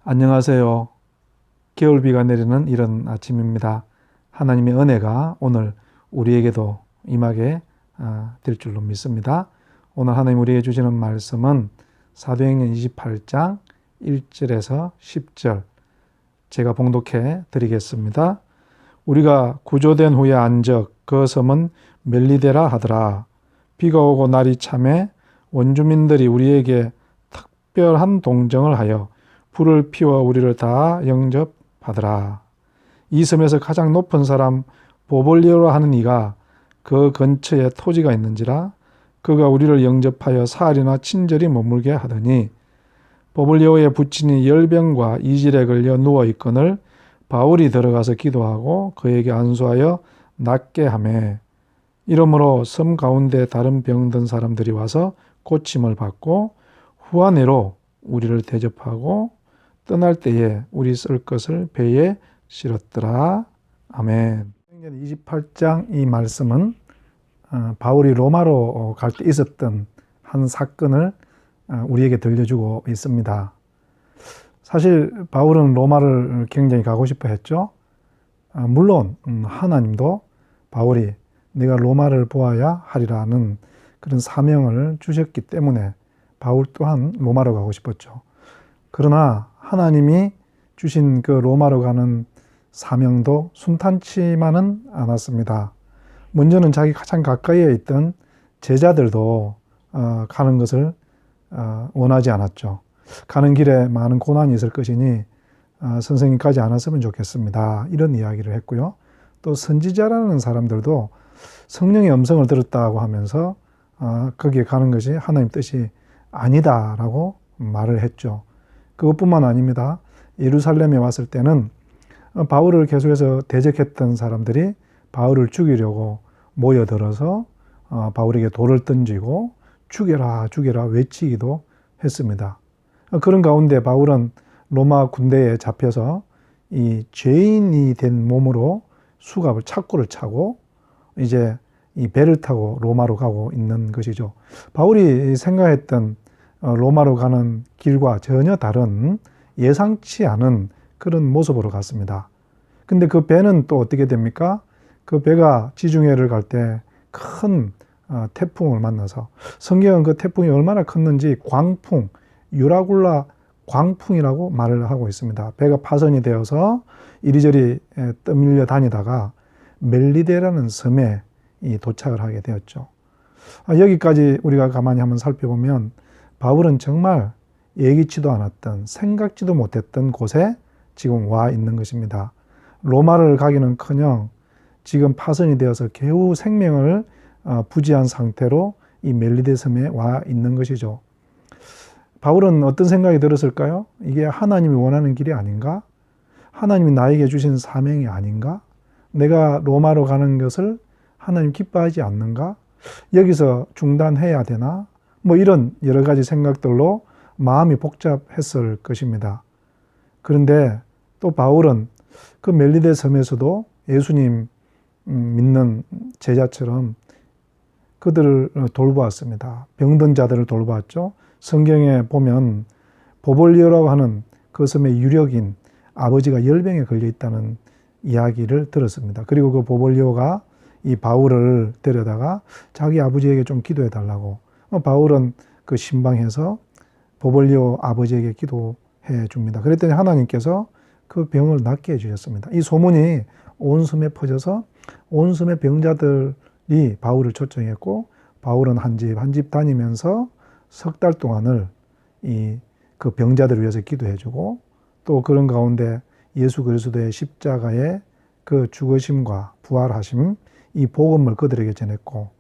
안녕하세요. 겨울비가 내리는 이런 아침입니다. 하나님의 은혜가 오늘 우리에게도 임하게 될 줄로 믿습니다. 오늘 하나님 우리에게 주시는 말씀은 사도행전 28장 1절에서 10절 제가 봉독해 드리겠습니다. 우리가 구조된 후에 안적 그 섬은 멜리데라 하더라. 비가 오고 날이 참해 원주민들이 우리에게 특별한 동정을 하여 불을 피워 우리를 다 영접하더라. 이 섬에서 가장 높은 사람 보볼리오라 하는 이가 그 근처에 토지가 있는지라 그가 우리를 영접하여 사흘이나 친절히 머물게 하더니 보볼리오의 부친이 열병과 이질에 걸려 누워있거늘 바울이 들어가서 기도하고 그에게 안수하여 낫게 하매 이러므로 섬 가운데 다른 병든 사람들이 와서 고침을 받고 후한회로 우리를 대접하고 떠날 때에 우리 쓸 것을 배에 실었더라. 아멘. 28장 이 말씀은 바울이 로마로 갈 때 있었던 한 사건을 우리에게 들려주고 있습니다. 사실 바울은 로마를 굉장히 가고 싶어 했죠. 물론 하나님도 바울이 내가 로마를 보아야 하리라는 그런 사명을 주셨기 때문에 바울 또한 로마로 가고 싶었죠. 그러나 하나님이 주신 그 로마로 가는 사명도 순탄치만은 않았습니다. 먼저는 자기 가장 가까이에 있던 제자들도 가는 것을 원하지 않았죠. 가는 길에 많은 고난이 있을 것이니 선생님까지 안 왔으면 좋겠습니다. 이런 이야기를 했고요. 또 선지자라는 사람들도 성령의 음성을 들었다고 하면서 거기에 가는 것이 하나님 뜻이 아니다라고 말을 했죠. 그것뿐만 아닙니다. 예루살렘에 왔을 때는 바울을 계속해서 대적했던 사람들이 바울을 죽이려고 모여들어서 바울에게 돌을 던지고 죽여라 죽여라 외치기도 했습니다. 그런 가운데 바울은 로마 군대에 잡혀서 이 죄인이 된 몸으로 수갑을 착고를 차고 이제 이 배를 타고 로마로 가고 있는 것이죠. 바울이 생각했던 로마로 가는 길과 전혀 다른 예상치 않은 그런 모습으로 갔습니다. 근데 그 배는 또 어떻게 됩니까? 그 배가 지중해를 갈 때 큰 태풍을 만나서 성경은 그 태풍이 얼마나 컸는지 광풍, 유라굴라 광풍이라고 말을 하고 있습니다. 배가 파손이 되어서 이리저리 떠밀려 다니다가 멜리데라는 섬에 도착을 하게 되었죠. 여기까지 우리가 가만히 한번 살펴보면 바울은 정말 예기치도 않았던 생각지도 못했던 곳에 지금 와 있는 것입니다. 로마를 가기는커녕 지금 파손이 되어서 겨우 생명을 부지한 상태로 이 멜리데 섬에 와 있는 것이죠. 바울은 어떤 생각이 들었을까요? 이게 하나님이 원하는 길이 아닌가? 하나님이 나에게 주신 사명이 아닌가? 내가 로마로 가는 것을 하나님 기뻐하지 않는가? 여기서 중단해야 되나? 뭐 이런 여러 가지 생각들로 마음이 복잡했을 것입니다. 그런데 또 바울은 그 멜리데 섬에서도 예수님 믿는 제자처럼 그들을 돌보았습니다. 병든 자들을 돌보았죠. 성경에 보면 보볼리오라고 하는 그 섬의 유력인 아버지가 열병에 걸려 있다는 이야기를 들었습니다. 그리고 그 보볼리오가 이 바울을 데려다가 자기 아버지에게 좀 기도해 달라고 바울은 그 신방에서 보볼리오 아버지에게 기도해 줍니다. 그랬더니 하나님께서 그 병을 낫게 해주셨습니다. 이 소문이 온 섬에 퍼져서 온 섬의 병자들이 바울을 초청했고 바울은 한 집 한 집 다니면서 석 달 동안을 그 병자들을 위해서 기도해주고 또 그런 가운데 예수 그리스도의 십자가의 그 죽으심과 부활하심 이 복음을 그들에게 전했고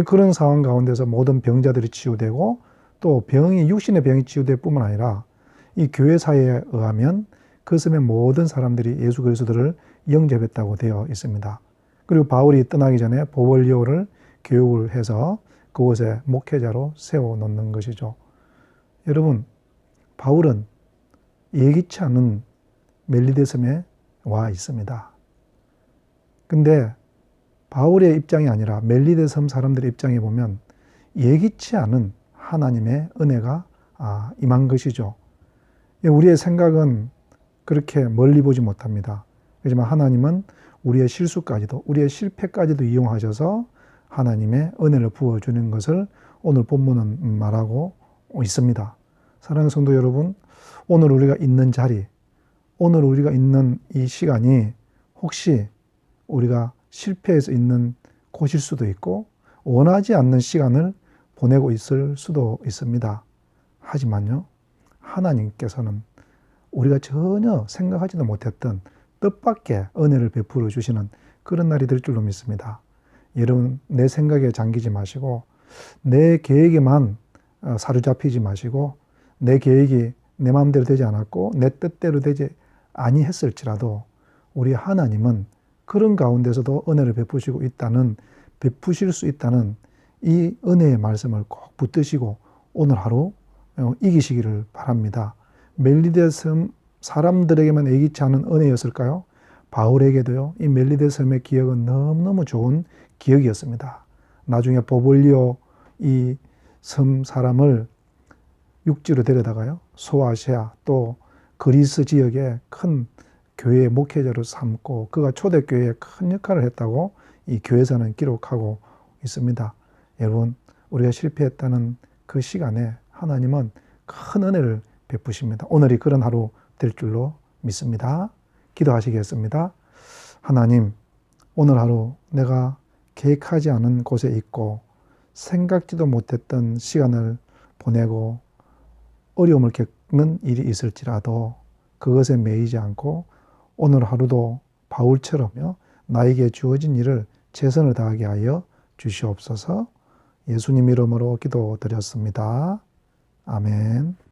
그런 상황 가운데서 모든 병자들이 치유되고 또 병이 육신의 병이 치유될 뿐만 아니라 이 교회사에 의하면 그 섬의 모든 사람들이 예수 그리스도를 영접했다고 되어 있습니다. 그리고 바울이 떠나기 전에 보볼리오를 교육을 해서 그곳에 목회자로 세워놓는 것이죠. 여러분, 바울은 예기치 않은 멜리데 섬에 와 있습니다. 근데 바울의 입장이 아니라 멜리데 섬 사람들의 입장에 보면 예기치 않은 하나님의 은혜가 임한 것이죠. 우리의 생각은 그렇게 멀리 보지 못합니다. 하지만 하나님은 우리의 실수까지도, 우리의 실패까지도 이용하셔서 하나님의 은혜를 부어주는 것을 오늘 본문은 말하고 있습니다. 사랑하는 성도 여러분, 오늘 우리가 있는 자리, 오늘 우리가 있는 이 시간이 혹시 우리가 실패해서 있는 곳일 수도 있고 원하지 않는 시간을 보내고 있을 수도 있습니다. 하지만요, 하나님께서는 우리가 전혀 생각하지도 못했던 뜻밖의 은혜를 베풀어 주시는 그런 날이 될 줄로 믿습니다. 여러분, 내 생각에 잠기지 마시고 내 계획에만 사로잡히지 마시고 내 계획이 내 마음대로 되지 않았고 내 뜻대로 되지 아니했을지라도 우리 하나님은 그런 가운데서도 은혜를 베푸실 수 있다는 이 은혜의 말씀을 꼭 붙드시고 오늘 하루 이기시기를 바랍니다. 멜리데 섬 사람들에게만 예기치 않은 은혜였을까요? 바울에게도요, 이 멜리데 섬의 기억은 너무너무 좋은 기억이었습니다. 나중에 보볼리오 이 섬 사람을 육지로 데려다가요, 소아시아 또 그리스 지역의 큰 교회의 목회자로 삼고 그가 초대교회에 큰 역할을 했다고 이 교회사는 기록하고 있습니다. 여러분, 우리가 실패했다는 그 시간에 하나님은 큰 은혜를 베푸십니다. 오늘이 그런 하루 될 줄로 믿습니다. 기도하시겠습니다. 하나님, 오늘 하루 내가 계획하지 않은 곳에 있고 생각지도 못했던 시간을 보내고 어려움을 겪는 일이 있을지라도 그것에 매이지 않고 오늘 하루도 바울처럼요, 나에게 주어진 일을 최선을 다하게 하여 주시옵소서. 예수님 이름으로 기도드렸습니다. 아멘.